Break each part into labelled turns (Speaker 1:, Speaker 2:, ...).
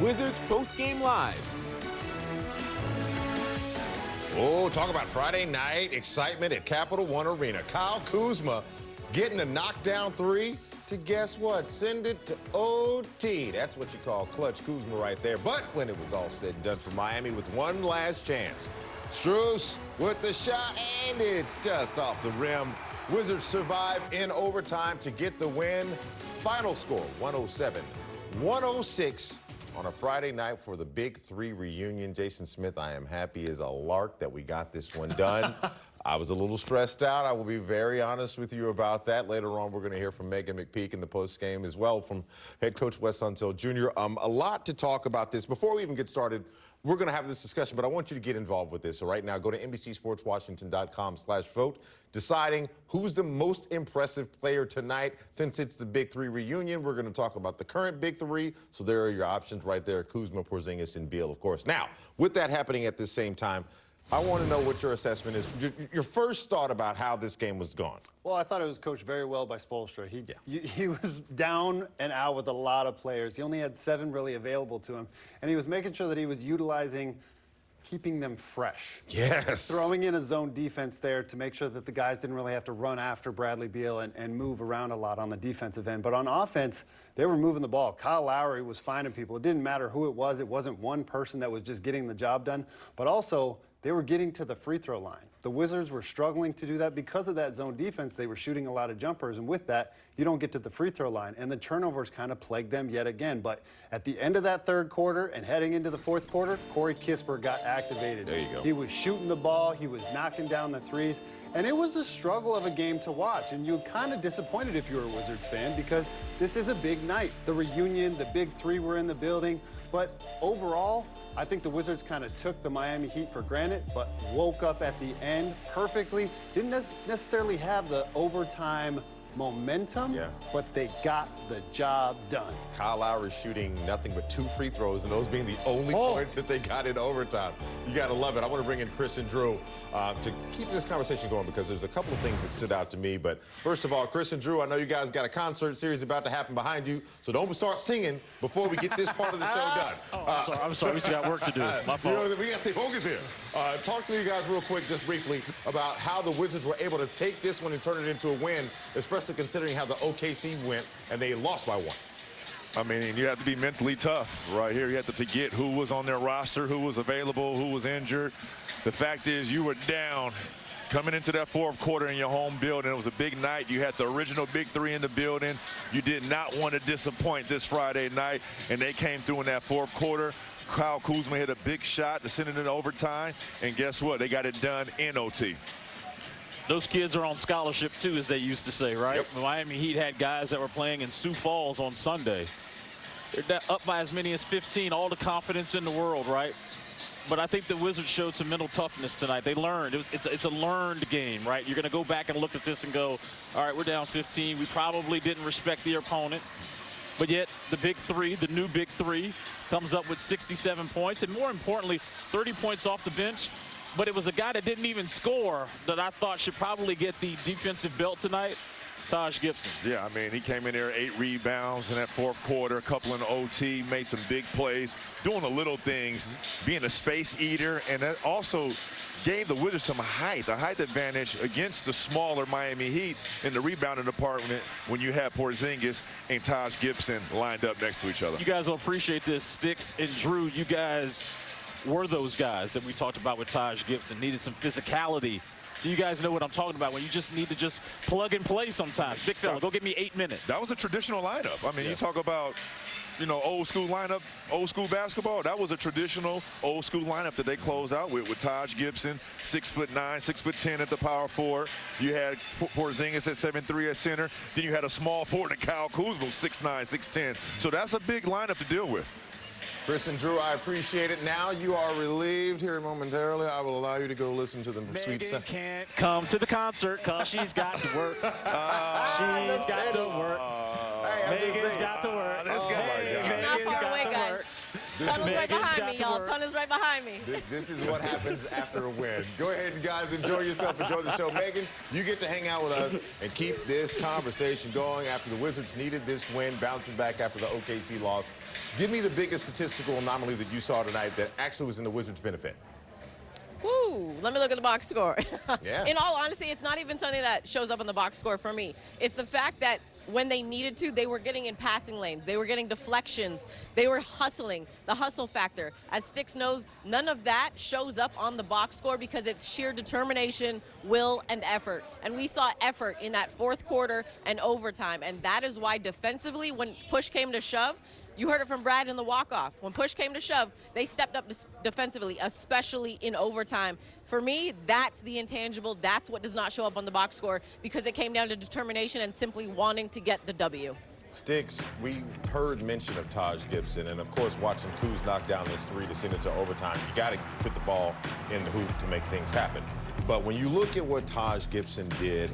Speaker 1: Wizards Postgame Live.
Speaker 2: Oh, talk about Friday night excitement at Capital One Arena. Kyle Kuzma getting a knockdown three to guess what? Send it to OT. That's what you call clutch Kuzma right there. But when it was all said and done for Miami with one last chance, Strus with the shot, and it's just off the rim. Wizards survive in overtime to get the win. Final score, 107-106 on a Friday night for the Big Three reunion. Jason Smith, I am happy as a lark that we got this one done. I was a little stressed out. I will be very honest with you about that. Later on, we're going to hear from Megan McPeak in the postgame as well from head coach Wes Unseld Jr. A lot to talk about this. Before we even get started, we're going to have this discussion, but I want you to get involved with this. So right now, go to NBCSportsWashington.com/vote, deciding who's the most impressive player tonight. Since it's the Big Three reunion, we're going to talk about the current Big Three. So there are your options right there: Kuzma, Porzingis, and Beal, of course. Now, with that happening at the same time, I want to know what your assessment is. Your first thought about how this game was gone.
Speaker 3: Well, I thought it was coached very well by Spoelstra. He was down and out with a lot of players. He only had 7 really available to him. And he was making sure that he was utilizing, keeping them fresh.
Speaker 2: Yes.
Speaker 3: Throwing in a zone defense there to make sure that the guys didn't really have to run after Bradley Beal and move around a lot on the defensive end. But on offense, they were moving the ball. Kyle Lowry was finding people. It didn't matter who it was. It wasn't one person that was just getting the job done. But also, they were getting to the free throw line. The Wizards were struggling to do that because of that zone defense. They were shooting a lot of jumpers, and with that, you don't get to the free throw line, and the turnovers kind of plagued them yet again. But at the end of that third quarter and heading into the fourth quarter, Corey Kispert got activated.
Speaker 2: There you go.
Speaker 3: He was shooting the ball. He was knocking down the threes, and it was a struggle of a game to watch, and you're kind of disappointed if you're a Wizards fan because this is a big night. The reunion, the Big Three were in the building, but overall, I think the Wizards kind of took the Miami Heat for granted, but woke up at the end perfectly. Didn't necessarily have the overtime momentum, but they got the job done.
Speaker 2: Kyle Lowry shooting nothing but 2 free throws, and those being the only points that they got in overtime. You got to love it. I want to bring in Chris and Drew to keep this conversation going because there's a couple of things that stood out to me. But first of all, Chris and Drew, I know you guys got a concert series about to happen behind you, so don't start singing before we get this part of the show done.
Speaker 4: I'm sorry. We still got work to do. My fault.
Speaker 2: You know, we got to stay focused here. Talk to me, you guys, real quick, just briefly, about how the Wizards were able to take this one and turn it into a win, especially considering how the OKC went and they lost by 1.
Speaker 5: I mean, you have to be mentally tough right here. You have to forget who was on their roster, who was available, who was injured. The fact is you were down coming into that fourth quarter in your home building. It was a big night. You had the original Big Three in the building. You did not want to disappoint this Friday night, and they came through in that fourth quarter. Kyle Kuzma hit a big shot to send it into overtime, and guess what? They got it done in OT.
Speaker 4: Those kids are on scholarship, too, as they used to say, right?
Speaker 2: Yep.
Speaker 4: The Miami Heat had guys that were playing in Sioux Falls on Sunday. They're up by as many as 15, all the confidence in the world, right? But I think the Wizards showed some mental toughness tonight. They learned. It's a learned game, right? You're going to go back and look at this and go, all right, we're down 15. We probably didn't respect the opponent. But yet the Big Three, the new Big Three, comes up with 67 points. And more importantly, 30 points off the bench. But it was a guy that didn't even score that I thought should probably get the defensive belt tonight, Taj Gibson.
Speaker 5: Yeah, I mean, he came in there, 8 rebounds in that fourth quarter, a couple in OT, made some big plays, doing the little things, being a space eater, and that also gave the Wizards some height, a height advantage against the smaller Miami Heat in the rebounding department when you have Porzingis and Taj Gibson lined up next to each other.
Speaker 4: You guys will appreciate this. Sticks and Drew, you guys were those guys that we talked about with Taj Gibson, needed some physicality. So you guys know what I'm talking about when you just need to just plug and play sometimes. Big fella, go give me 8 minutes.
Speaker 5: That was a traditional lineup. I mean, you talk about, you know, old school lineup, old school basketball. That was a traditional old school lineup that they closed out with Taj Gibson, 6'9", 6'10" at the power forward. You had Porzingis at 7'3" at center. Then you had a small forward and Kyle Kuzma, 6'9", 6'10". So that's a big lineup to deal with.
Speaker 2: Chris and Drew, I appreciate it. Now you are relieved here momentarily. I will allow you to go listen to them.
Speaker 4: Megan can't come to the concert because she's got to work. She's got to work.
Speaker 2: Hey,
Speaker 4: Megan's got to work.
Speaker 5: This guy.
Speaker 4: Megan's got to work.
Speaker 1: Tunnel's right
Speaker 4: Megan's
Speaker 1: behind
Speaker 4: got
Speaker 1: me,
Speaker 4: the
Speaker 1: y'all.
Speaker 4: word.
Speaker 1: Tunnel's right behind me.
Speaker 2: This is what happens after a win. Go ahead, guys. Enjoy yourself. Enjoy the show. Megan, you get to hang out with us and keep this conversation going after the Wizards needed this win, bouncing back after the OKC loss. Give me the biggest statistical anomaly that you saw tonight that actually was in the Wizards' benefit.
Speaker 1: Woo, let me look at the box score.
Speaker 2: Yeah.
Speaker 1: In all honesty, it's not even something that shows up on the box score for me. It's the fact that when they needed to, they were getting in passing lanes. They were getting deflections. They were hustling, the hustle factor. As Sticks knows, none of that shows up on the box score because it's sheer determination, will, and effort. And we saw effort in that fourth quarter and overtime. And that is why defensively, when push came to shove, you heard it from Brad in the walk-off. When push came to shove, they stepped up defensively, especially in overtime. For me, that's the intangible. That's what does not show up on the box score because it came down to determination and simply wanting to get the W.
Speaker 2: Sticks, we heard mention of Taj Gibson, and of course, watching Kuz knock down this three to send it to overtime, you got to put the ball in the hoop to make things happen. But when you look at what Taj Gibson did,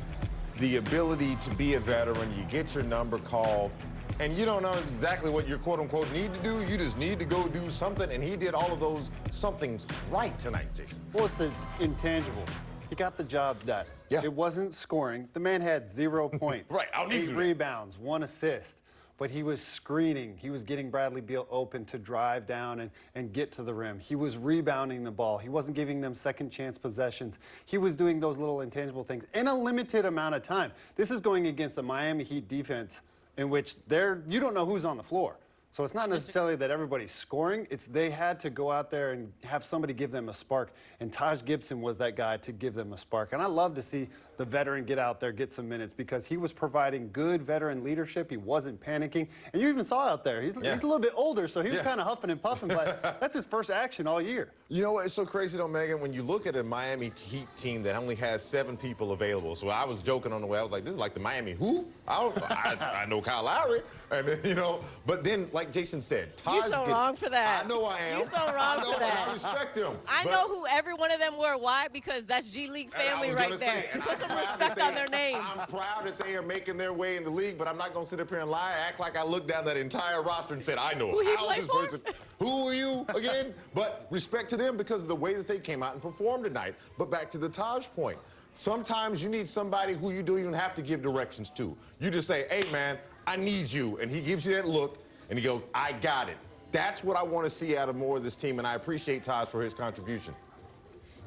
Speaker 2: the ability to be a veteran, you get your number called, and you don't know exactly what you quote-unquote need to do. You just need to go do something, and he did all of those somethings right tonight, Jason.
Speaker 3: Well, it's the intangible. He got the job done.
Speaker 2: Yeah.
Speaker 3: It wasn't scoring. The man had 0 points.
Speaker 2: Right, I don't need to
Speaker 3: 8
Speaker 2: do that.
Speaker 3: rebounds, 1 assist. But he was screening. He was getting Bradley Beal open to drive down and get to the rim. He was rebounding the ball. He wasn't giving them second chance possessions. He was doing those little intangible things in a limited amount of time. This is going against the Miami Heat defense in which you don't know who's on the floor. So it's not necessarily that everybody's scoring. It's they had to go out there and have somebody give them a spark. And Taj Gibson was that guy to give them a spark. And I love to see the veteran get out there, get some minutes, because he was providing good veteran leadership. He wasn't panicking. And you even saw out there, he's a little bit older, so he was kind of huffing and puffing, but that's his first action all year.
Speaker 2: You know what? It's so crazy, though, Megan, when you look at a Miami Heat team that only has 7 people available. So I was joking on the way. I was like, this is like the Miami who? I know Kyle Lowry. And then, you know, but then, like Jason said, Taj
Speaker 1: You're so wrong for that.
Speaker 2: I know I am.
Speaker 1: You're so wrong for that.
Speaker 2: And I respect him.
Speaker 1: I know who every one of them were. Why? Because that's G League family right there. Put some respect on their name.
Speaker 2: I'm proud that they are making their way in the league, but I'm not going to sit up here and lie, act like I looked down that entire roster and said, I know
Speaker 1: Who he
Speaker 2: how
Speaker 1: play
Speaker 2: this
Speaker 1: for?
Speaker 2: person. Who are you again? But respect to them because of the way that they came out and performed tonight. But back to the Taj point. Sometimes you need somebody who you don't even have to give directions to. You just say, hey, man, I need you. And he gives you that look, and he goes, I got it. That's what I want to see out of more of this team, and I appreciate Taj for his contribution.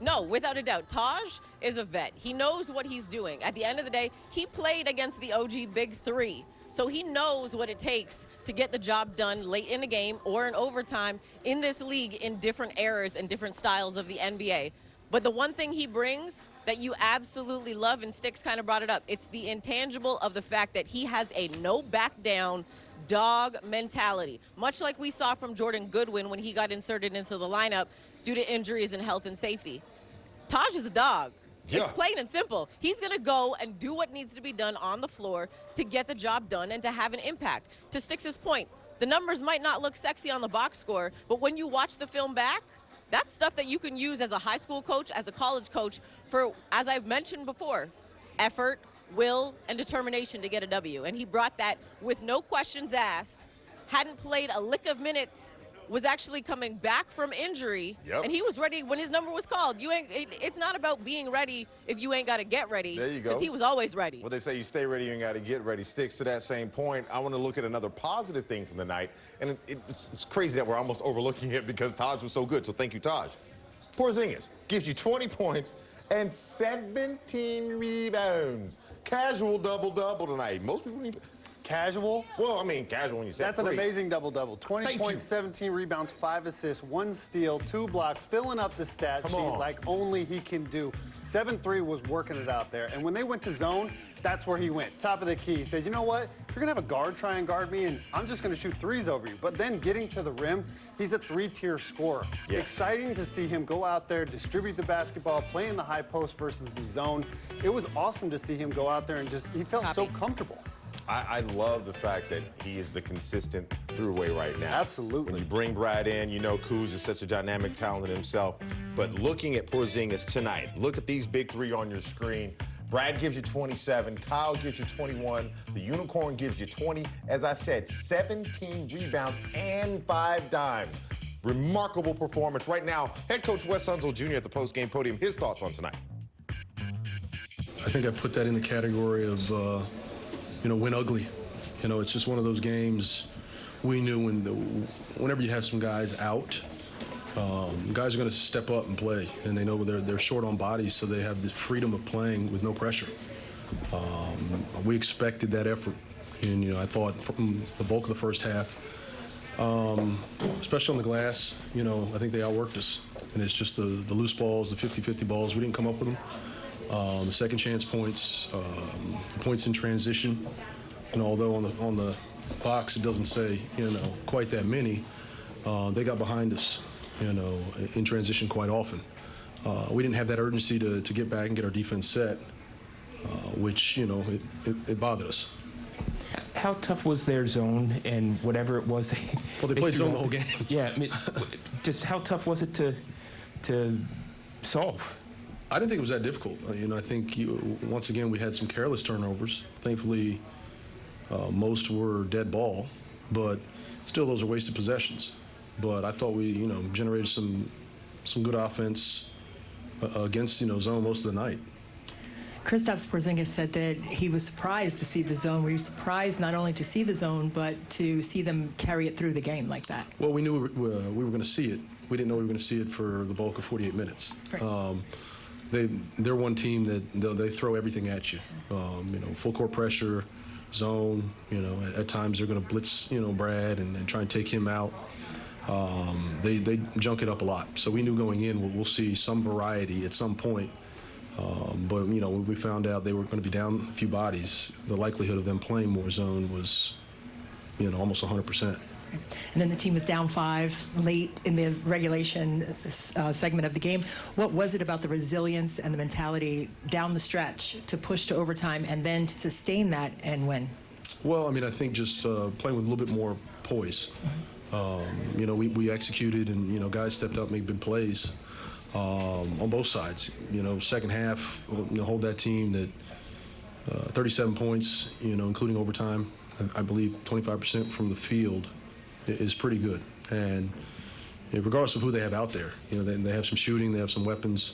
Speaker 1: No, without a doubt. Taj is a vet. He knows what he's doing. At the end of the day, he played against the OG Big Three. So he knows what it takes to get the job done late in a game or in overtime in this league in different eras and different styles of the NBA. But the one thing he brings that you absolutely love, and Sticks kind of brought it up, it's the intangible of the fact that he has a no back down dog mentality, much like we saw from Jordan Goodwin when he got inserted into the lineup due to injuries and health and safety. Taj is a dog.
Speaker 2: Yeah.
Speaker 1: It's plain and simple. He's going to go and do what needs to be done on the floor to get the job done and to have an impact. To Stix's point, the numbers might not look sexy on the box score, but when you watch the film back, that's stuff that you can use as a high school coach, as a college coach for, as I've mentioned before, effort, will, and determination to get a W. And he brought that with no questions asked, hadn't played a lick of minutes, was actually coming back from injury, and he was ready when his number was called. It's not about being ready if you ain't got to get ready.
Speaker 2: There you go.
Speaker 1: Because he was always ready.
Speaker 2: Well, they say you stay ready, you ain't got to get ready. Sticks to that same point. I want to look at another positive thing from the night, and it's crazy that we're almost overlooking it because Taj was so good, so thank you, Taj. Porzingis gives you 20 points and 17 rebounds. Casual double-double tonight. Most people need...
Speaker 3: Casual?
Speaker 2: Well, I mean, casual when you say
Speaker 3: That's an amazing double-double. 20
Speaker 2: Thank
Speaker 3: points,
Speaker 2: you.
Speaker 3: 17 rebounds, 5 assists, 1 steal, 2 blocks, filling up the stat sheet like only he can do. 7-3 was working it out there. And when they went to zone, that's where he went. Top of the key. He said, you know what? If you're going to have a guard try and guard me, and I'm just going to shoot threes over you. But then getting to the rim, he's a 3-tier scorer.
Speaker 2: Yes.
Speaker 3: Exciting to see him go out there, distribute the basketball, play in the high post versus the zone. It was awesome to see him go out there and he felt so comfortable.
Speaker 2: I love the fact that he is the consistent through-way right now.
Speaker 3: Absolutely.
Speaker 2: When you bring Brad in, you know Kuz is such a dynamic talent himself. But looking at Porzingis tonight, look at these big three on your screen. Brad gives you 27, Kyle gives you 21, the Unicorn gives you 20. As I said, 17 rebounds and 5 dimes. remarkable performance. Right now, head coach Wes Unseld Jr. at the post-game podium. His thoughts on tonight.
Speaker 6: I think I put that in the category of, win ugly. It's just one of those games we knew whenever you have some guys out, guys are going to step up and play, and they know they're short on bodies, so they have the freedom of playing with no pressure. We expected that effort, and I thought from the bulk of the first half, especially on the glass, I think they outworked us, and it's just the loose balls, the 50-50 balls. We didn't come up with them. The second chance points, points in transition, and although on the box it doesn't say quite that many, they got behind us in transition quite often. We didn't have that urgency to get back and get our defense set, which it bothered us.
Speaker 7: How tough was their zone and whatever it was?
Speaker 6: They played zone the whole game.
Speaker 7: Yeah, just how tough was it to solve?
Speaker 6: I didn't think it was that difficult. I think once again we had some careless turnovers. Thankfully, most were dead ball, but still those are wasted possessions. But I thought we generated some good offense against zone most of the night.
Speaker 8: Kristaps Porzingis said that he was surprised to see the zone. Were you surprised not only to see the zone, but to see them carry it through the game like that?
Speaker 6: Well, we knew we were going to see it. We didn't know we were going to see it for the bulk of 48 minutes. Right. They're one team that they throw everything at you. Full court pressure, zone. At times they're going to blitz Brad and try and take him out. They junk it up a lot. So we knew going in we'll see some variety at some point. But when we found out they were going to be down a few bodies, the likelihood of them playing more zone was almost 100%.
Speaker 8: And then the team was down 5 late in the regulation segment of the game. What was it about the resilience and the mentality down the stretch to push to overtime and then to sustain that and win?
Speaker 6: Well, I think just playing with a little bit more poise. We executed and, guys stepped up, made big plays on both sides. Second half, hold that team that 37 points, including overtime. I believe 25% from the field is pretty good. And regardless of who they have out there, they have some shooting, they have some weapons.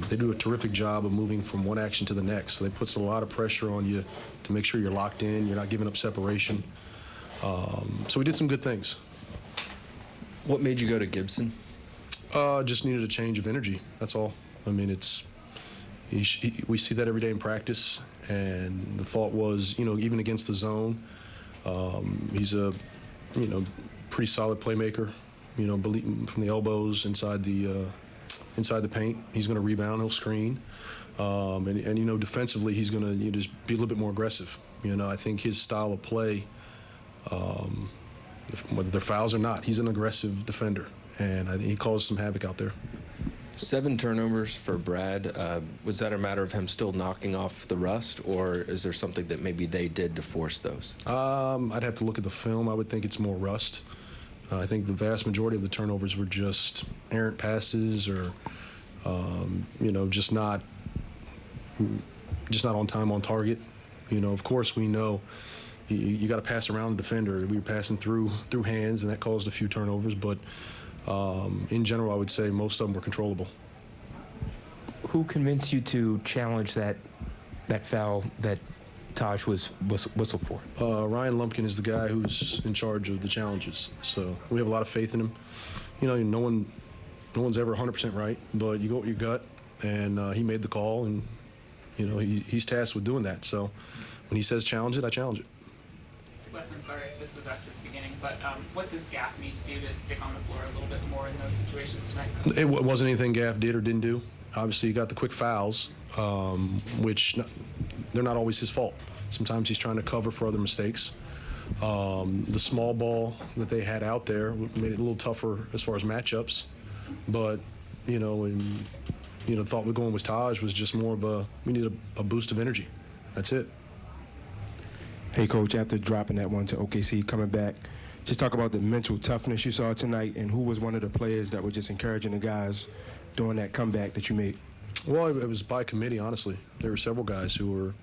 Speaker 6: They do a terrific job of moving from one action to the next. So they put a lot of pressure on you to make sure you're locked in, you're not giving up separation. So we did some good things.
Speaker 9: What made you go to Gibson?
Speaker 6: Just needed a change of energy, that's all. We see that every day in practice, and the thought was, even against the zone, he's a pretty solid playmaker, from the elbows inside the paint. He's going to rebound, he'll screen. And defensively, he's going to just be a little bit more aggressive. I think his style of play, whether they're fouls or not, he's an aggressive defender, and I think he caused some havoc out there.
Speaker 9: 7 turnovers for Brad. Was that a matter of him still knocking off the rust, or is there something that maybe they did to force those?
Speaker 6: I'd have to look at the film. I would think it's more rust. I think the vast majority of the turnovers were just errant passes or, just not on time, on target. Of course, we know you got to pass around the defender. We were passing through hands, and that caused a few turnovers, but in general, I would say most of them were controllable.
Speaker 7: Who convinced you to challenge that foul that Taj was whistled for?
Speaker 6: Ryan Lumpkin is the guy who's in charge of the challenges, so we have a lot of faith in him. No one's ever 100% right, but you go with your gut, and he made the call, and he's tasked with doing that. So when he says challenge it, I challenge it.
Speaker 10: Wes, I'm sorry if this was asked at the beginning, but what does Gaff need to do to stick on the floor a little bit more in those situations tonight?
Speaker 6: It wasn't anything Gaff did or didn't do. Obviously, you got the quick fouls, which they're not always his fault. Sometimes he's trying to cover for other mistakes. The small ball that they had out there made it a little tougher as far as matchups. But, thought we're going with Taj was just more of we need a boost of energy. That's it.
Speaker 11: Hey, Coach, after dropping that one to OKC, coming back, just talk about the mental toughness you saw tonight and who was one of the players that were just encouraging the guys during that comeback that you made.
Speaker 6: Well, it was by committee, honestly. There were several guys who were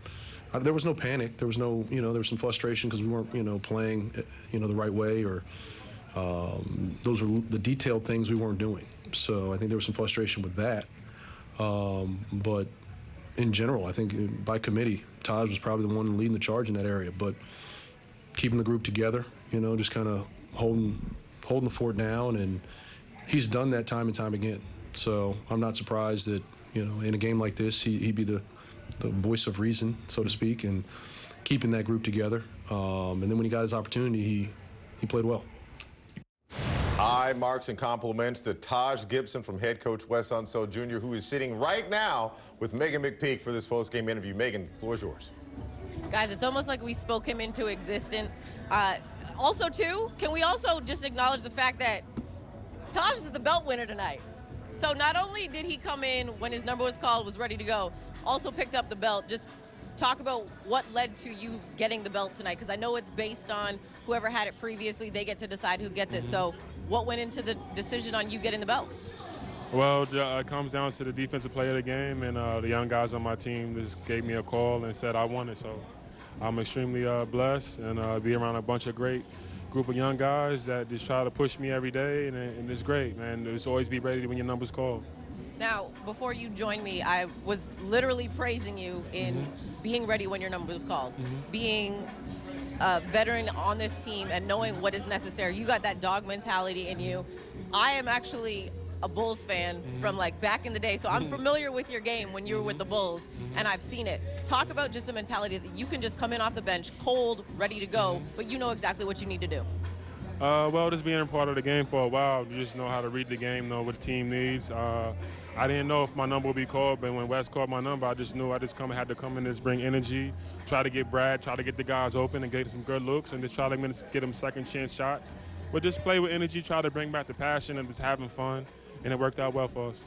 Speaker 6: there was no panic. There was no, there was some frustration because we weren't, playing, the right way or Those are the detailed things we weren't doing. So I think there was some frustration with that. But in general, I think by committee, Taj was probably the one leading the charge in that area. But keeping the group together, just kind of holding the fort down, and he's done that time and time again. So I'm not surprised that, in a game like this, he'd be the voice of reason, so to speak, and keeping that group together. And then when he got his opportunity, he played well.
Speaker 2: High marks and compliments to Taj Gibson from head coach Wes Unseld Jr., who is sitting right now with Megan McPeak for this post-game interview. Megan, the floor is yours.
Speaker 1: Guys, it's almost like we spoke him into existence. Also, too, can we also just acknowledge the fact that Taj is the belt winner tonight? So not only did he come in when his number was called, was ready to go, also picked up the belt. Just talk about what led to you getting the belt tonight, because I know it's based on whoever had it previously. They get to decide who gets it. So what went into the decision on you getting the belt?
Speaker 12: Well, it comes down to the defensive player of the game, and the young guys on my team just gave me a call and said I won it. So I'm extremely blessed, and be around a bunch of great group of young guys that just try to push me every day, and it's great, man. Just always be ready when your number's called.
Speaker 1: Now, before you joined me, I was literally praising you in being ready when your number was called, being a veteran on this team and knowing what is necessary. You got that dog mentality in you. I am actually a Bulls fan from like back in the day, so I'm familiar with your game when you were with the Bulls, and I've seen it. Talk about just the mentality that you can just come in off the bench cold, ready to go, but you know exactly what you need to do.
Speaker 12: Well, just being a part of the game for a while, you just know how to read the game, know what the team needs. I didn't know if my number would be called, but when Wes called my number, I just knew I just had to come in and just bring energy, try to get Brad, try to get the guys open and get some good looks, and just try to get them second chance shots. But just play with energy, try to bring back the passion and just having fun, and it worked out well for us.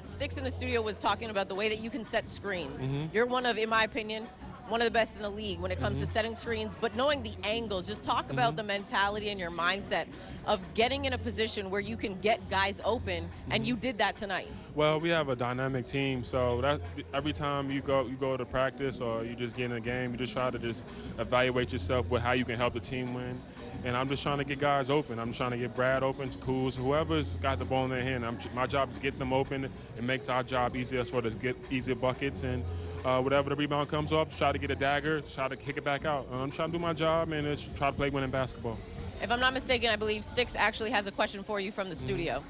Speaker 1: Sticks in the studio was talking about the way that you can set screens. You're one of, in my opinion, one of the best in the league when it comes to setting screens, but knowing the angles. Just talk about the mentality and your mindset of getting in a position where you can get guys open, and you did that tonight.
Speaker 12: Well, we have a dynamic team, so that every time you go to practice or you just get in a game, you just try to just evaluate yourself with how you can help the team win. And I'm just trying to get guys open. I'm trying to get Brad open, Kuz, whoever's got the ball in their hand. My job is to get them open. It makes our job easier for us to get easier buckets. And whatever the rebound comes off, try to get a dagger, try to kick it back out. I'm trying to do my job and just try to play winning basketball.
Speaker 1: If I'm not mistaken, I believe Sticks actually has a question for you from the studio.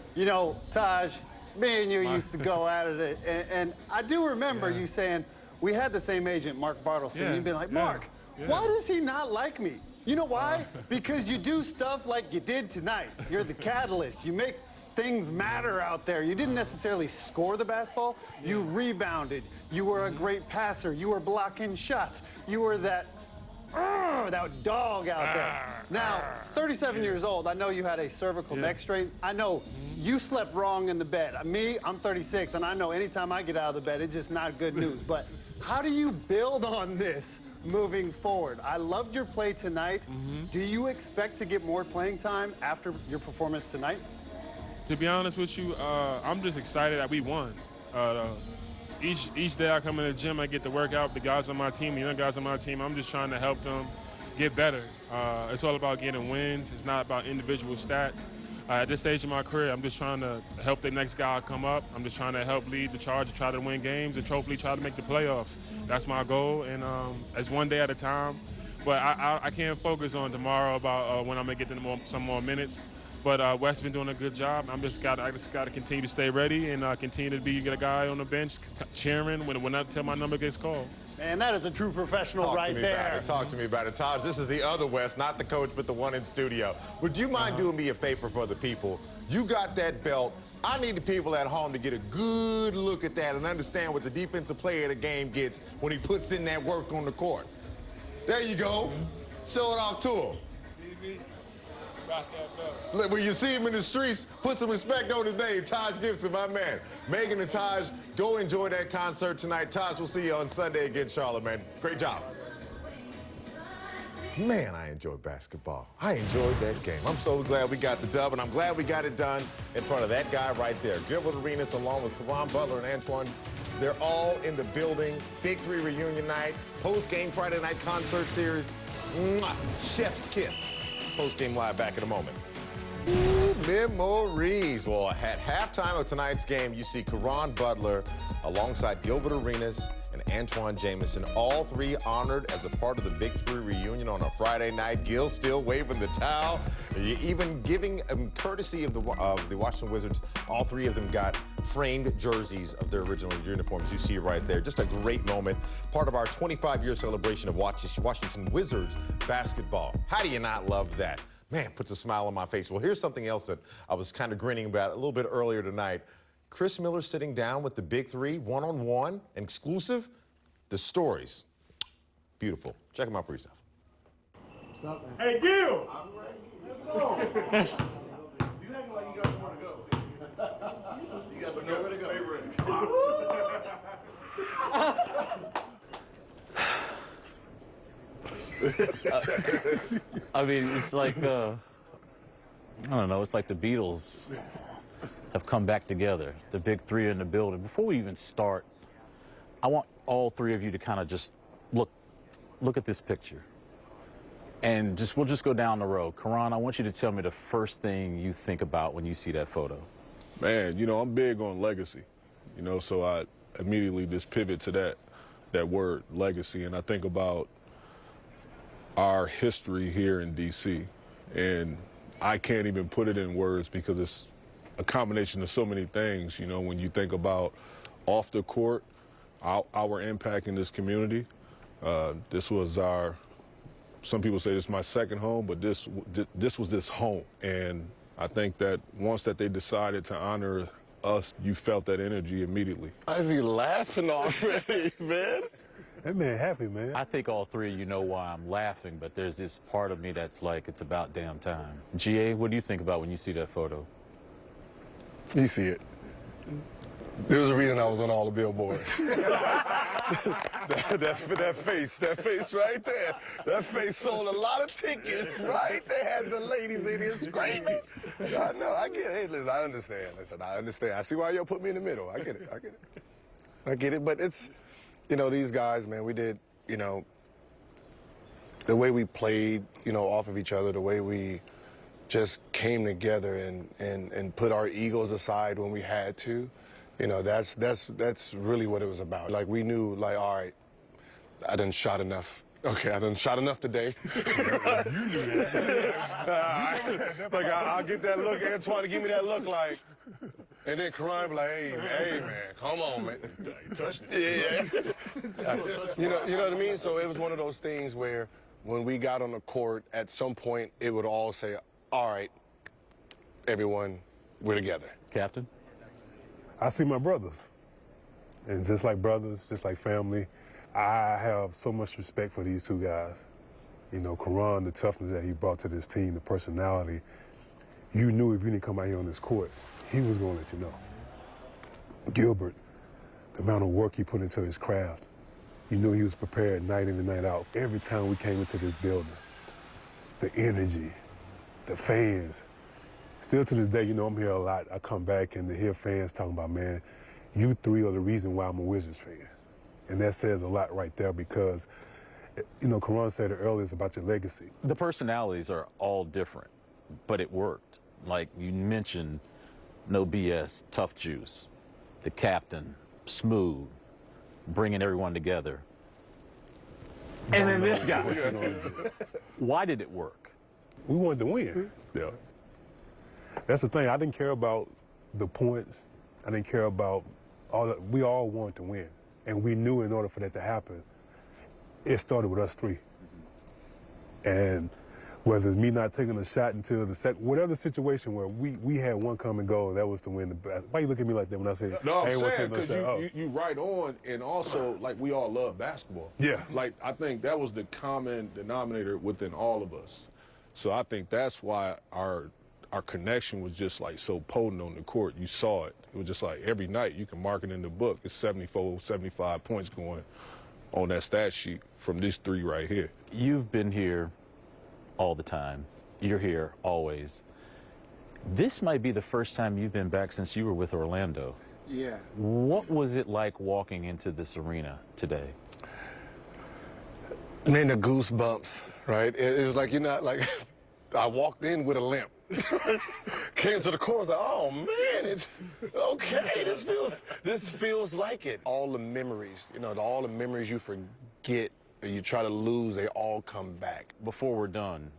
Speaker 3: Taj, me and you used to go at it, and I do remember you saying, we had the same agent, Mark Bartleson. You'd been like, Mark, why does he not like me? You know why? Because you do stuff like you did tonight. You're the catalyst. You make things matter out there. You didn't necessarily score the basketball. You rebounded. You were a great passer. You were blocking shots. You were that dog out there. Now, 37 years old, I know you had a cervical neck strain. I know you slept wrong in the bed. Me, I'm 36, and I know anytime I get out of the bed, it's just not good news. But how do you build on this moving forward? I loved your play tonight. Do you expect to get more playing time after your performance tonight?
Speaker 12: To be honest with you, I'm just excited that we won. Each day I come in the gym, I get to work out. The guys on my team, the young guys on my team, I'm just trying to help them get better. It's all about getting wins. It's not about individual stats. At this stage of my career, I'm just trying to help the next guy come up. I'm just trying to help lead the charge to try to win games and hopefully try to make the playoffs. That's my goal, and it's one day at a time. But I can't focus on tomorrow about when I'm gonna get some more minutes. But Wes has been doing a good job. I just got to continue to stay ready and continue to be a guy on the bench cheering until my number gets called.
Speaker 3: Man, that is a true professional right there.
Speaker 2: Talk to me about it. Taj, this is the other Wes, not the coach, but the one in studio. Would you mind doing me a favor for the people? You got that belt. I need the people at home to get a good look at that and understand what the defensive player of the game gets when he puts in that work on the court. There you go. Show it off to him. When you see him in the streets, put some respect on his name. Taj Gibson, my man. Megan and Taj, go enjoy that concert tonight. Taj, we'll see you on Sunday against Charlotte, man. Great job. Man, I enjoyed basketball. I enjoyed that game. I'm so glad we got the dub, and I'm glad we got it done in front of that guy right there. Gilbert Arenas, along with Karan Butler and Antoine, they're all in the building. Big 3 reunion night, post-game Friday night concert series. Mwah. Chef's kiss. Post-game live back in a moment. Memories. Well, at halftime of tonight's game, you see Caron Butler alongside Gilbert Arenas and Antoine Jamison, all three honored as a part of the Big Three reunion on a Friday night. Gil still waving the towel, even giving courtesy of the Washington Wizards. All three of them got framed jerseys of their original uniforms. You see right there. Just a great moment. Part of our 25-year celebration of Washington Wizards basketball. How do you not love that? Man, puts a smile on my face. Well, here's something else that I was kind of grinning about a little bit earlier tonight. Chris Miller sitting down with the Big Three, one-on-one, exclusive. The stories. Beautiful. Check them out for yourself.
Speaker 13: What's up, man? Hey, Gil! I'm ready. Let's go. You acting like you got somewhere to go. You got nowhere to go.
Speaker 4: I mean, it's like, I don't know, it's like the Beatles have come back together. The Big Three are in the building. Before we even start, I want all three of you to kind of just look at this picture. And we'll just go down the road. Caron, I want you to tell me the first thing you think about when you see that photo.
Speaker 14: Man, you know, I'm big on legacy, you know, so I immediately just pivot to that word, legacy, and I think about our history here in D.C., and I can't even put it in words because it's a combination of so many things. You know, when you think about off the court, our impact in this community, this was some people say this is my second home, but this was this home. And I think that once that they decided to honor us, you felt that energy immediately.
Speaker 13: Why is he laughing already, man?
Speaker 14: That man happy, man.
Speaker 4: I think all three of you know why I'm laughing, but there's this part of me that's like, it's about damn time. G.A., what do you think about when you see that photo?
Speaker 13: You see it. There's a reason I was on all the billboards. that face right there. That face sold a lot of tickets, right? They had the ladies in here screaming. I know, I get it. Hey, listen, I understand. Listen, I understand. I see why y'all put me in the middle. I get it. But it's, you know, these guys, man, we did, you know, the way we played, you know, off of each other, the way we just came together and put our egos aside when we had to. You know, that's really what it was about. Like, we knew, like, all right, I done shot enough. Okay, I done shot enough today. You knew that. Like, I'll get that look. Antoine to give me that look, like, and then Caron be like, hey, man, come on, man. You touched it. Yeah. You know what I mean? So it was one of those things where when we got on the court, at some point, it would all say, all right, everyone, we're together.
Speaker 4: Captain?
Speaker 14: I see my brothers, and just like brothers, just like family, I have so much respect for these two guys. You know, Caron, the toughness that he brought to this team, the personality, you knew if you didn't come out here on this court, he was going to let you know. Gilbert, the amount of work he put into his craft, you knew he was prepared night in and night out. Every time we came into this building, the energy, the fans. Still to this day, you know, I'm here a lot. I come back and to hear fans talking about, man, you three are the reason why I'm a Wizards fan. And that says a lot right there because, you know, Caron said it earlier, it's about your legacy.
Speaker 4: The personalities are all different, but it worked. Like you mentioned, no BS, tough juice. The captain, smooth, bringing everyone together. And then this guy. Why did it work?
Speaker 14: We wanted to win. Yeah. That's the thing. I didn't care about the points. I didn't care about all that. We all wanted to win. And we knew in order for that to happen, it started with us three. And whether it's me not taking a shot until the whatever situation where we had one common goal, that was to win the basketball. Why you look at me like that when I say,
Speaker 15: no,
Speaker 14: I
Speaker 15: I'm
Speaker 14: ain't
Speaker 15: saying,
Speaker 14: because
Speaker 15: you right on, and also, like, we all love basketball.
Speaker 14: Yeah.
Speaker 15: Like, I think that was the common denominator within all of us. So I think that's why our connection was just, like, so potent on the court. You saw it. It was just like every night you can mark it in the book. It's 74, 75 points going on that stat sheet from these three right here.
Speaker 4: You've been here all the time. You're here always. This might be the first time you've been back since you were with Orlando.
Speaker 13: Yeah.
Speaker 4: What was it like walking into this arena today?
Speaker 13: Man, the goosebumps, right? It was like, you're not like, I walked in with a limp. Came to the court, like, oh man, it's okay. This feels like it. All the memories, all the memories you forget or you try to lose, they all come back.
Speaker 4: Before we're done,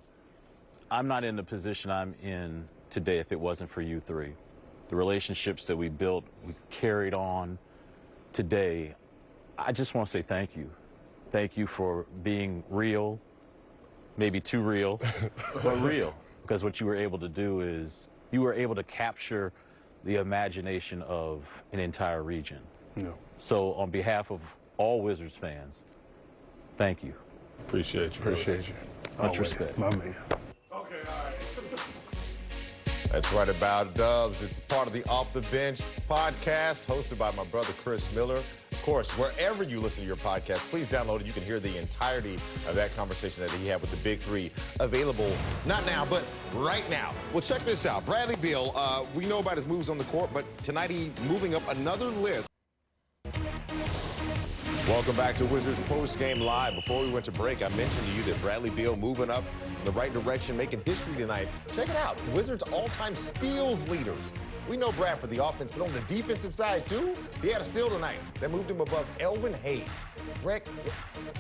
Speaker 4: I'm not in the position I'm in today if it wasn't for you three. The relationships that we built, we carried on today. I just want to say thank you. Thank you for being real, maybe too real, but real. Because what you were able to do is you were able to capture the imagination of an entire region.
Speaker 14: Yeah.
Speaker 4: So on behalf of all Wizards fans, thank you.
Speaker 15: Appreciate you.
Speaker 13: Appreciate you.
Speaker 4: Much respect.
Speaker 14: My man.
Speaker 2: That's right about Dubs. It's part of the Off the Bench podcast hosted by my brother Chris Miller. Of course, wherever you listen to your podcast, please download it. You can hear the entirety of that conversation that he had with the Big Three, available not now, but right now. Well, check this out. Bradley Beal, we know about his moves on the court, but tonight he's moving up another list. Welcome back to Wizards Post-Game Live. Before we went to break, I mentioned to you that Bradley Beal moving up in the right direction, making history tonight. Check it out. Wizards all-time steals leaders. We know Brad for the offense, but on the defensive side, too, he had a steal tonight that moved him above Elvin Hayes. Rick,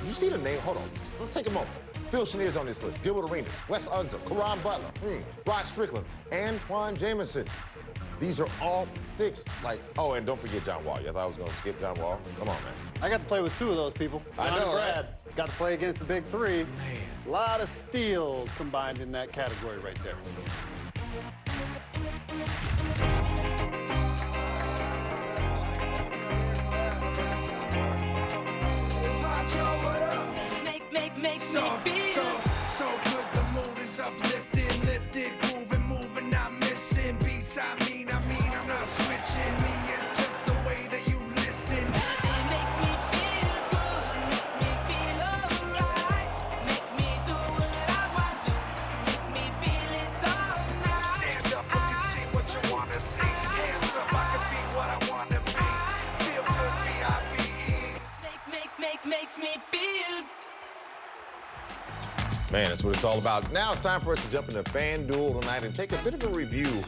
Speaker 2: you see the name? Hold on. Let's take a moment. Phil Chenier's on this list. Gilbert Arenas, Wes Unseld, Karan Butler, Rod Strickland, Antoine Jameson. These are all sticks. Oh, and don't forget John Wall. You thought I was going to skip John Wall? Come on, man.
Speaker 3: I got to play with two of those people.
Speaker 2: I know,
Speaker 3: Brad. Got to play against the Big Three. Man. A lot of steals combined in that category right there.
Speaker 16: So good, the mood is uplifted, lifted, grooving, moving, not missing beats. I mean, I'm not switching. Me, it's just the way that you listen. It makes me feel good, makes me feel alright. Make me do what I want to, make me feel it all night. Stand up, look and see what you wanna see. Hands up, I can be what I wanna be. Feel good, V-I-B-E. Makes me feel.
Speaker 2: Man, that's what it's all about. Now it's time for us to jump into FanDuel tonight and take a bit of a review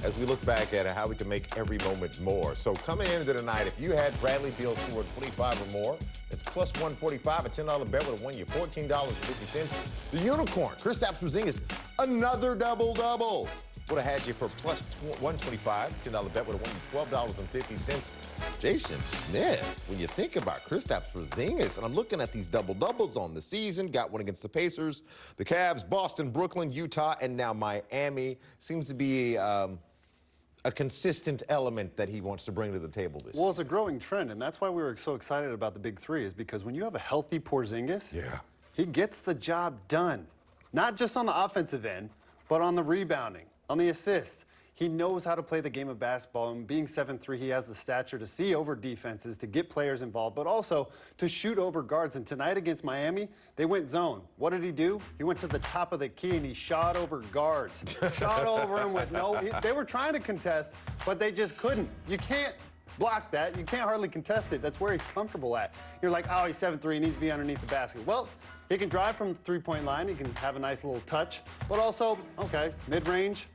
Speaker 2: as we look back at how we can make every moment more. So coming into tonight, if you had Bradley Beal score 25 or more, it's plus 145. A $10 bet would have won you $14.50. The Unicorn, Kristaps Porzingis, another double-double. Would have had you for plus 125. $10 bet would have won you $12.50. Jason Smith, when you think about Kristaps Porzingis, and I'm looking at these double-doubles on the season, got one against the Pacers, the Cavs, Boston, Brooklyn, Utah, and now Miami. Seems to be a consistent element that he wants to bring to the table this year.
Speaker 3: Well, it's a growing trend, and that's why we were so excited about the Big Three, is because when you have a healthy Porzingis, he gets the job done. Not just on the offensive end, but on the rebounding, on the assists. He knows how to play the game of basketball, and being 7'3", he has the stature to see over defenses, to get players involved, but also to shoot over guards. And tonight against Miami, they went zone. What did he do? He went to the top of the key, and he shot over guards. Shot over them with they were trying to contest, but they just couldn't. You can't block that. You can't hardly contest it. That's where he's comfortable at. You're like, oh, he's 7'3", he needs to be underneath the basket. Well, he can drive from the three-point line. He can have a nice little touch, but also, okay, mid-range.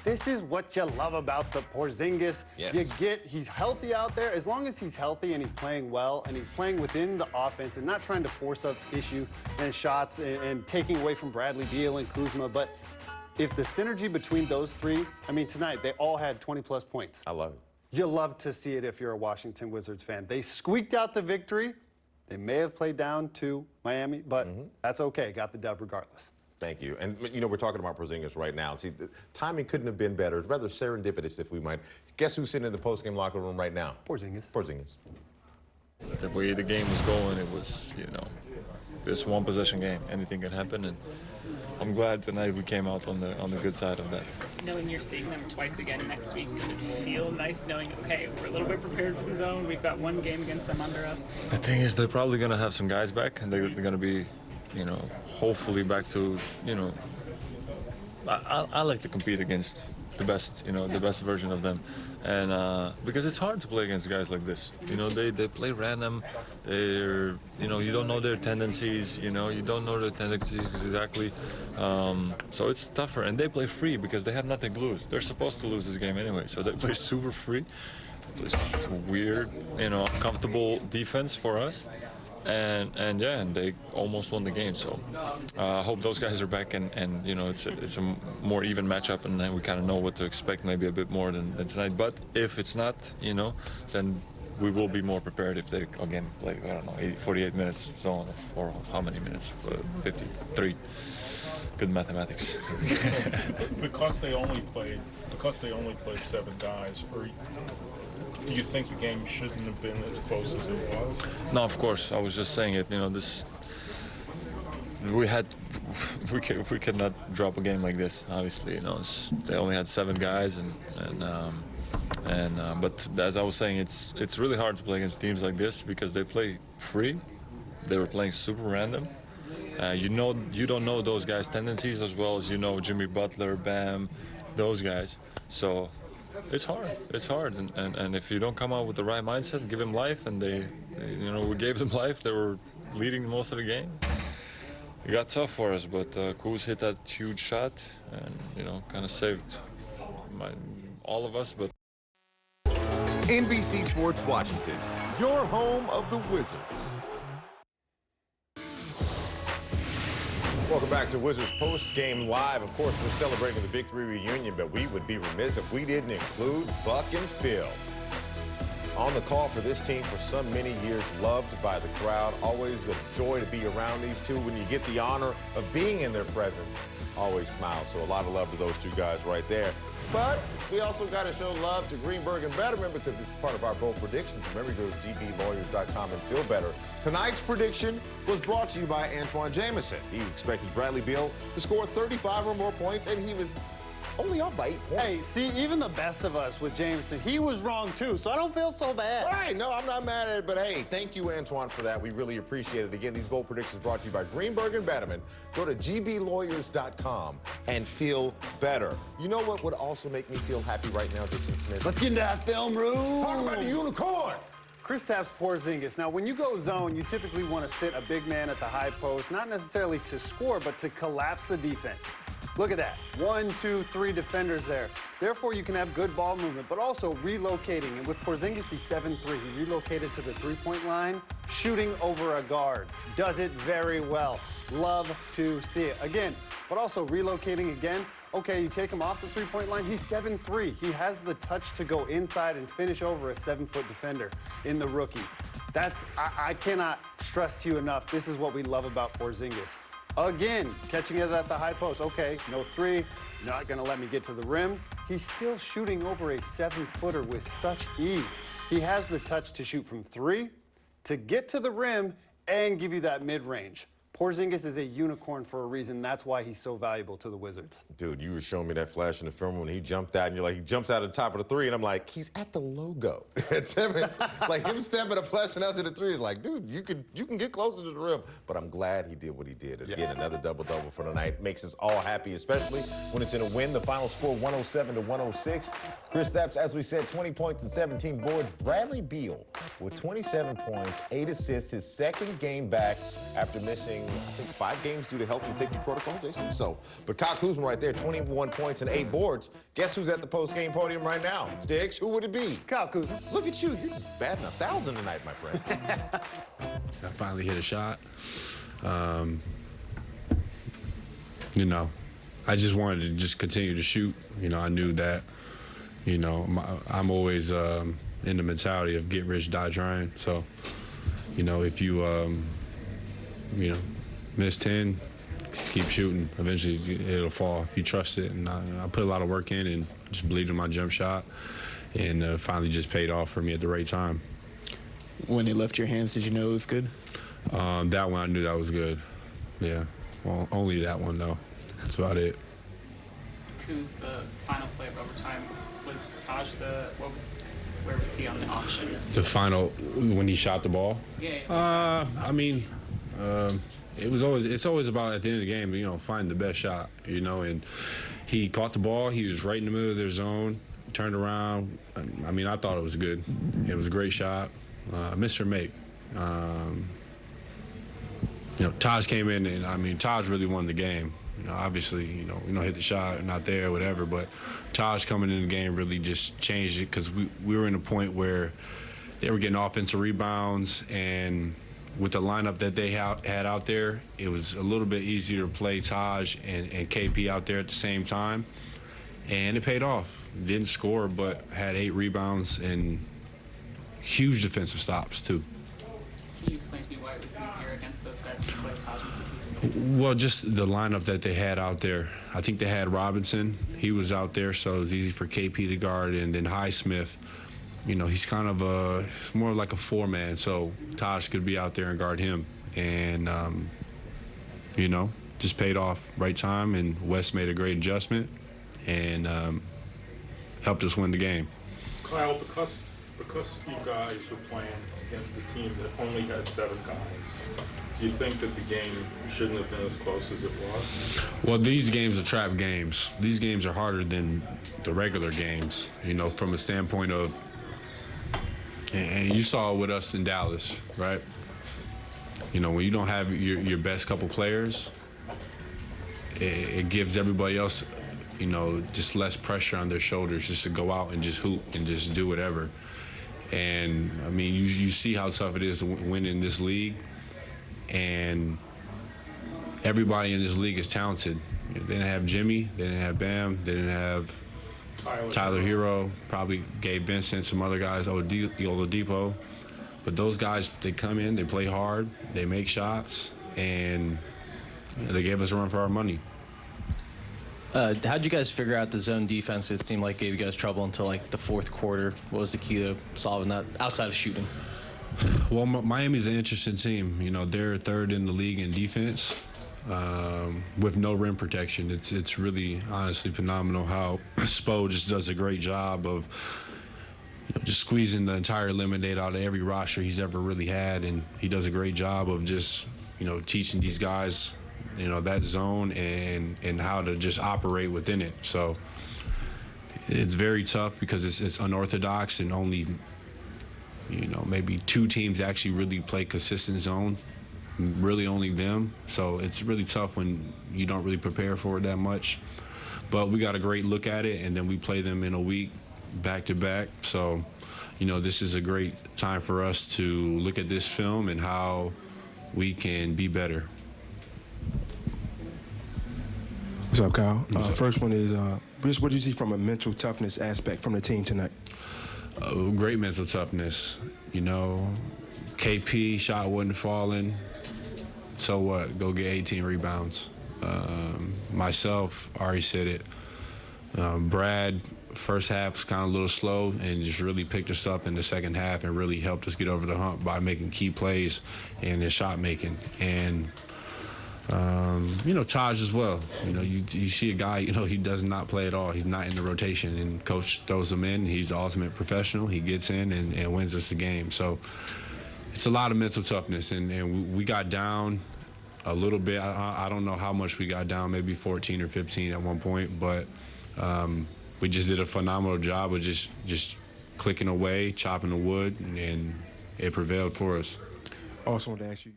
Speaker 3: This is what you love about the Porzingis.
Speaker 2: Yes.
Speaker 3: He's healthy out there. As long as he's healthy and he's playing well and he's playing within the offense and not trying to force up issue and shots and taking away from Bradley Beal and Kuzma. But if the synergy between those three, I mean, tonight they all had 20-plus points.
Speaker 2: I love it.
Speaker 3: You love to see it if you're a Washington Wizards fan. They squeaked out the victory. They may have played down to Miami, but that's okay. Got the dub regardless.
Speaker 2: Thank you. And, you know, we're talking about Porzingis right now. See, the timing couldn't have been better. It's rather serendipitous, if we might. Guess who's sitting in the postgame locker room right now?
Speaker 3: Porzingis.
Speaker 2: Porzingis.
Speaker 17: The way the game was going, it was, this one-possession game. Anything could happen, and I'm glad tonight we came out on the good side of that.
Speaker 10: Knowing you're seeing them twice again next week, does it feel nice knowing, okay, we're a little bit prepared for the zone, we've got one game against them under us?
Speaker 17: The thing is, they're probably going to have some guys back, and they're going to be, hopefully back to, I like to compete against the best, the best version of them. And because it's hard to play against guys like this. They play random. They're, you don't know their tendencies. You don't know their tendencies exactly. So it's tougher. And they play free because they have nothing to lose. They're supposed to lose this game anyway. So they play super free. It's weird, uncomfortable defense for us. And they almost won the game. So I hope those guys are back, and it's a more even matchup, and then we kind of know what to expect, maybe a bit more than tonight. But if it's not, then we will be more prepared if they again play, I don't know, 48 minutes zone or how many minutes? 53. Good mathematics.
Speaker 15: Because they only played 7 guys. Do you think the game shouldn't have been as close as it was?
Speaker 17: No, of course. I was just saying it. We could not drop a game like this. Obviously, they only had 7 guys, but as I was saying, it's really hard to play against teams like this because they play free. They were playing super random. You don't know those guys' tendencies as well as Jimmy Butler, Bam, those guys. So. It's hard, and if you don't come out with the right mindset, give them life, and we gave them life. They were leading most of the game. It got tough for us, but Kuz hit that huge shot, and kind of saved all of us. But
Speaker 18: NBC Sports Washington, your home of the Wizards.
Speaker 2: Welcome back to Wizards Post-Game Live. Of course, we're celebrating the Big Three reunion, but we would be remiss if we didn't include Buck and Phil. On the call for this team for so many years, loved by the crowd. Always a joy to be around these two. When you get the honor of being in their presence, always smile. So a lot of love to those two guys right there. But we also got to show love to Greenberg and Betterman because it's part of our bold predictions. Remember, go to gblawyers.com and feel better. Tonight's prediction was brought to you by Antoine Jamison. He expected Bradley Beal to score 35 or more points, and he was only up by 8 points.
Speaker 3: Hey, see, even the best of us with Jameson, he was wrong too, so I don't feel so bad.
Speaker 2: All right, no, I'm not mad at it, but hey, thank you, Antoine, for that. We really appreciate it. Again, these bold predictions brought to you by Greenberg and Betterman. Go to gblawyers.com and feel better. You know what would also make me feel happy right now, Jason Smith?
Speaker 3: Let's get into that film room.
Speaker 2: Talk about the unicorn.
Speaker 3: Kristaps Porzingis. Now, when you go zone, you typically want to sit a big man at the high post, not necessarily to score, but to collapse the defense. Look at that. 1, 2, 3 defenders there. Therefore, you can have good ball movement, but also relocating. And with Porzingis, he's 7'3". He relocated to the three-point line, shooting over a guard. Does it very well. Love to see it. Again, but also relocating again. Okay, you take him off the three-point line. He's 7'3". He has the touch to go inside and finish over a 7-foot defender in the rookie. I cannot stress to you enough, this is what we love about Porzingis. Again, catching it at the high post. Okay, no 3, not gonna let me get to the rim. He's still shooting over a 7-footer with such ease. He has the touch to shoot from 3, to get to the rim, and give you that mid-range. Porzingis is a unicorn for a reason. That's why he's so valuable to the Wizards.
Speaker 2: Dude, you were showing me that flash in the film when he jumped out, and you're like, he jumps out at the top of the 3, and I'm like, he's at the logo. Like him stepping up, flashing out to the 3 is like, dude, you can get closer to the rim. But I'm glad he did what he did. Again, yes. Another double-double for the night. Makes us all happy, especially when it's in a win. The final score, 107-106. Kristaps, as we said, 20 points and 17 boards. Bradley Beal with 27 points, 8 assists, his second game back after missing, I think, 5 games due to health and safety protocol, Jason. So, but Kyle Kuzma right there, 21 points and 8 boards. Guess who's at the post-game podium right now? Sticks, who would it be?
Speaker 3: Kyle Kuzma.
Speaker 2: Look at you, you're batting 1,000 tonight, my friend.
Speaker 19: I finally hit a shot. I just wanted to just continue to shoot. I knew that, I'm always in the mentality of get rich, die trying. So, if you, miss 10, just keep shooting. Eventually, it'll fall if you trust it. And I put a lot of work in and just believed in my jump shot, and finally just paid off for me at the right time.
Speaker 20: When it left your hands, did you know it was good?
Speaker 19: That one, I knew that was good. Yeah. Well, only that one, though. That's about it.
Speaker 10: Who's the final play of overtime? Was Taj where was he on the option?
Speaker 19: The final, when he shot the ball?
Speaker 10: Yeah.
Speaker 19: it's always about at the end of the game, you know, finding the best shot, you know, and he caught the ball. He was right in the middle of their zone, turned around. I mean, I thought it was good. It was a great shot. Mr. Make. You know, Taj came in, and I mean, Taj really won the game. You know, obviously, you know, hit the shot, not there, whatever. But Taj coming in the game really just changed it, because we were in a point where they were getting offensive rebounds, and with the lineup that they had out there, it was a little bit easier to play Taj and KP out there at the same time, and it paid off. Didn't score, but had 8 rebounds and huge defensive stops too.
Speaker 10: Can you explain to me why it was easier against those guys to play Taj?
Speaker 19: Well, just the lineup that they had out there. I think they had Robinson. He was out there, so it was easy for KP to guard. And then Highsmith, you know, he's kind of more like a 4-man, so Taj could be out there and guard him. And, you know, just paid off right time, and Wes made a great adjustment and helped us win the game.
Speaker 21: Kyle, because you guys were playing against a team that only had 7 guys, do you think that the game shouldn't have been as close as it was?
Speaker 19: Well, these games are trap games. These games are harder than the regular games, you know, from a standpoint of, and you saw it with us in Dallas, right? You know, when you don't have your best couple players, it gives everybody else, you know, just less pressure on their shoulders just to go out and just hoop and just do whatever. And, I mean, you see how tough it is to win in this league. And everybody in this league is talented. They didn't have Jimmy, they didn't have Bam, they didn't have Tyler Hero, probably Gabe Vincent, some other guys, Oladipo. But those guys, they come in, they play hard, they make shots, and you know, they gave us a run for our money.
Speaker 22: How'd you guys figure out the zone defense? It seemed like gave you guys trouble until like the 4th quarter. What was the key to solving that outside of shooting?
Speaker 19: Well, Miami's an interesting team. You know, they're 3rd in the league in defense with no rim protection. It's really, honestly, phenomenal how Spo just does a great job of, you know, just squeezing the entire lemonade out of every roster he's ever really had, and he does a great job of just, you know, teaching these guys, you know, that zone and how to just operate within it. So it's very tough because it's unorthodox, and only, you know, maybe 2 teams actually really play consistent zone, really only them. So it's really tough when you don't really prepare for it that much. But we got a great look at it, and then we play them in a week back to back. So, you know, this is a great time for us to look at this film and how we can be better.
Speaker 11: What's up, Kyle? First one is, just what do you see from a mental toughness aspect from the team tonight?
Speaker 19: Great mental toughness. You know, KP shot wasn't falling. So what? Go get 18 rebounds. Myself, already said it. Brad, first half was kind of a little slow and just really picked us up in the second half and really helped us get over the hump by making key plays and his shot making. And you know, Taj as well. You know, you see a guy, you know, he does not play at all. He's not in the rotation, and coach throws him in. He's the ultimate professional. He gets in and wins us the game. So it's a lot of mental toughness, and we got down a little bit. I don't know how much we got down, maybe 14 or 15 at one point, but we just did a phenomenal job of just clicking away, chopping the wood, and it prevailed for us.
Speaker 11: Also want to ask you,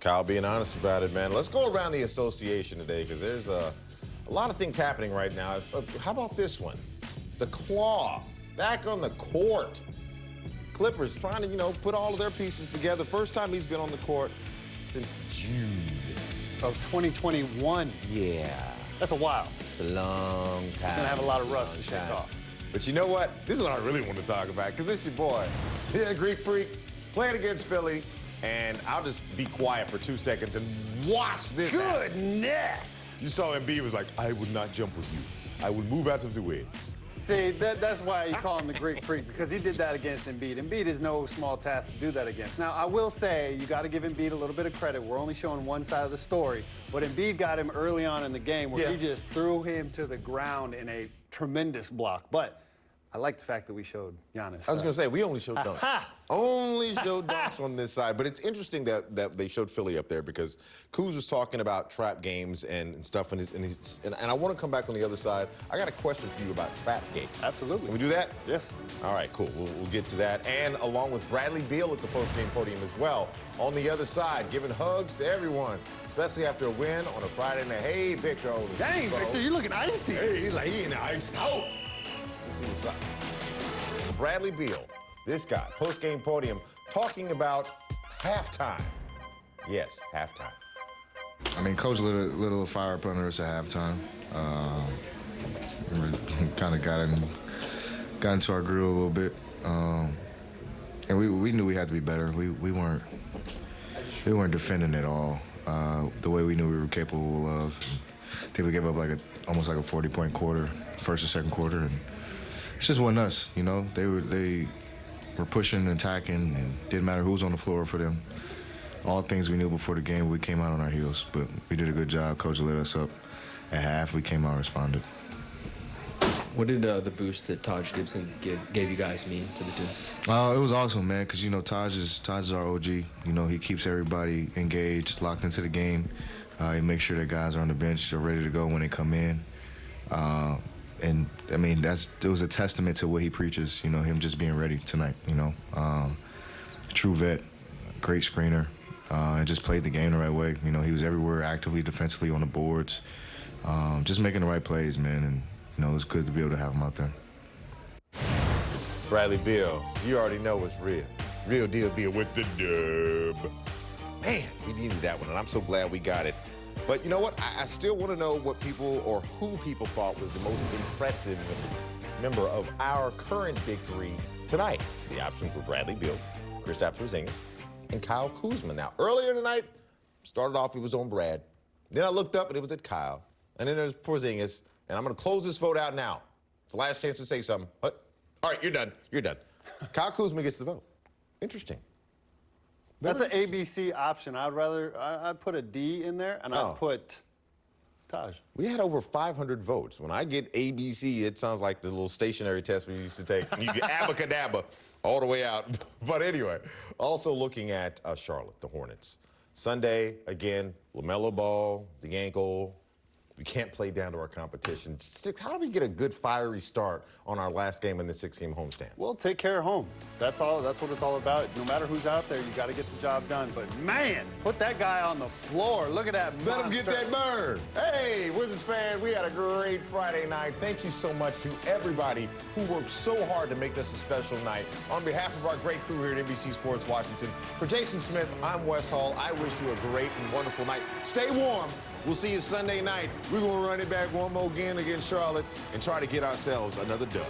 Speaker 2: Kyle, being honest about it, man. Let's go around the association today, because there's a lot of things happening right now. How about this one? The Claw, back on the court. Clippers trying to, you know, put all of their pieces together. First time he's been on the court since June
Speaker 3: of 2021.
Speaker 2: Yeah.
Speaker 3: That's a while.
Speaker 2: It's a long time.
Speaker 3: He's gonna have a lot of rust to shake off.
Speaker 2: But you know what? This is what I really want to talk about, because this is your boy, Greek Freak, playing against Philly. And I'll just be quiet for 2 seconds and watch this.
Speaker 3: Goodness!
Speaker 2: You saw Embiid was like, I would not jump with you. I would move out of the way.
Speaker 3: See, that's why you call him the Greek Freak, because he did that against Embiid. Embiid is no small task to do that against. Now, I will say, you got to give Embiid a little bit of credit. We're only showing one side of the story. But Embiid got him early on in the game where he just threw him to the ground in a tremendous block. But I like the fact that we showed Giannis.
Speaker 2: I was going to say, we only showed dunks. Only showed dunks on this side. But it's interesting that they showed Philly up there because Kuz was talking about trap games and stuff. And I want to come back on the other side. I got a question for you about trap games.
Speaker 3: Absolutely.
Speaker 2: Can we do that?
Speaker 3: Yes.
Speaker 2: All right, cool. We'll get to that. And along with Bradley Beal at the post-game podium as well. On the other side, giving hugs to everyone, especially after a win on a Friday night. Hey, Victor.
Speaker 3: Dang, Victor, you looking icy.
Speaker 2: Hey, he's like, he in the iced out. Let's see what's up. Bradley Beal, this guy, post-game podium, talking about halftime. Yes, halftime.
Speaker 5: I mean, Coach lit a fire up under us at halftime. We kind of got into our groove a little bit, and we knew we had to be better. We weren't defending at all the way we knew we were capable of. I think we gave up almost like a 40-point quarter, first and second quarter, and it just wasn't us. You know, they were pushing and attacking, and didn't matter who was on the floor for them. All things we knew before the game, we came out on our heels, but we did a good job. Coach lit us up at half. We came out and responded.
Speaker 9: What did the boost that Taj Gibson gave you guys mean to the team?
Speaker 5: It was awesome, man, because, you know, Taj is our OG. You know, he keeps everybody engaged, locked into the game. He makes sure that guys are on the bench, they're ready to go when they come in. And, I mean, it was a testament to what he preaches, you know, him just being ready tonight, you know. True vet, great screener, and just played the game the right way. You know, he was everywhere actively, defensively on the boards, just making the right plays, man, and, you know, it was good to be able to have him out there.
Speaker 2: Bradley Beal, you already know what's real. Real deal Beal with the dub. Man, we needed that one, and I'm so glad we got it. But you know what? I still want to know what people or who people thought was the most impressive member of our current Big Three tonight. The options were Bradley Beal, Kristaps Porzingis, and Kyle Kuzma. Now, earlier tonight, started off, it was on Brad. Then I looked up, and it was at Kyle. And then there's Porzingis. And I'm going to close this vote out now. It's the last chance to say something. What? All right, you're done. You're done. Kyle Kuzma gets the vote. Interesting.
Speaker 3: That's an ABC option. I'd put a D in there, and I'd put Taj.
Speaker 2: We had over 500 votes. When I get ABC, it sounds like the little stationary test we used to take. You get abacadabra all the way out. But anyway, also looking at Charlotte, the Hornets. Sunday, again, LaMelo Ball, the ankle. We can't play down to our competition. How do we get a good fiery start on our last game in the 6-game homestand?
Speaker 3: Well, take care of home. That's all. That's what it's all about. No matter who's out there, you got to get the job done. But man, put that guy on the floor. Look at that
Speaker 2: Let
Speaker 3: monster.
Speaker 2: him get that burn. Hey, Wizards fans, we had a great Friday night. Thank you so much to everybody who worked so hard to make this a special night. On behalf of our great crew here at NBC Sports Washington, for Jason Smith, I'm Wes Hall. I wish you a great and wonderful night. Stay warm. We'll see you Sunday night. We're going to run it back one more again against Charlotte and try to get ourselves another dub.